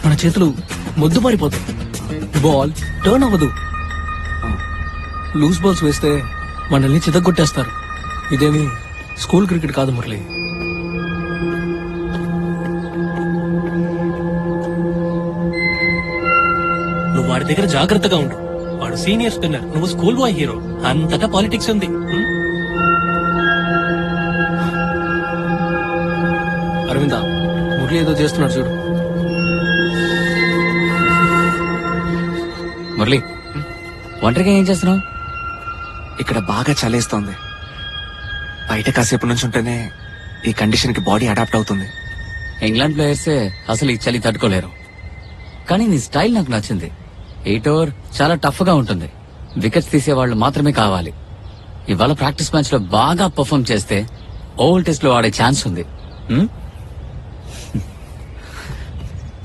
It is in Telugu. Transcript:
మన చేతులు మొద్దుబారిపోతాయి. బాల్ టర్న్ అవ్వదు. లూజ్ బాల్స్ వేస్తే మనల్ని చితగొట్టేస్తారు. ఇదేమి స్కూల్ క్రికెట్ కాదు మురళి. నువ్వు వాడి దగ్గర జాగ్రత్తగా ఉండు. వాడు సీనియర్ స్పిన్నర్, నువ్వు స్కూల్ బాయ్ హీరో. అంతటా పాలిటిక్స్ ఉంది. అరవింద, మురళి ఏదో చేస్తున్నాడు చూడు. మురళి, ఒంటరిగా ఏం చేస్తున్నావు? ఇక్కడ బాగా చలేస్తోంది. బయట కాసేపు నుంచి ఉంటేనే ఈ కండిషన్ కి బాడీ అడాప్ట్ అవుతుంది. ఇంగ్లాండ్ ప్లేయర్సే అసలు ఈ చలి తట్టుకోలేరు. కానీ నీ స్టైల్ నాకు నచ్చింది. 8 ఓవర్ చాలా టఫ్ గా ఉంటుంది. వికెట్స్ తీసేవాళ్లు మాత్రమే కావాలి. ఇవాళ ప్రాక్టీస్ మ్యాచ్ లో బాగా పర్ఫార్మ్ చేస్తే ఓవల్ టెస్ట్ లో ఆడే ఛాన్స్ ఉంది.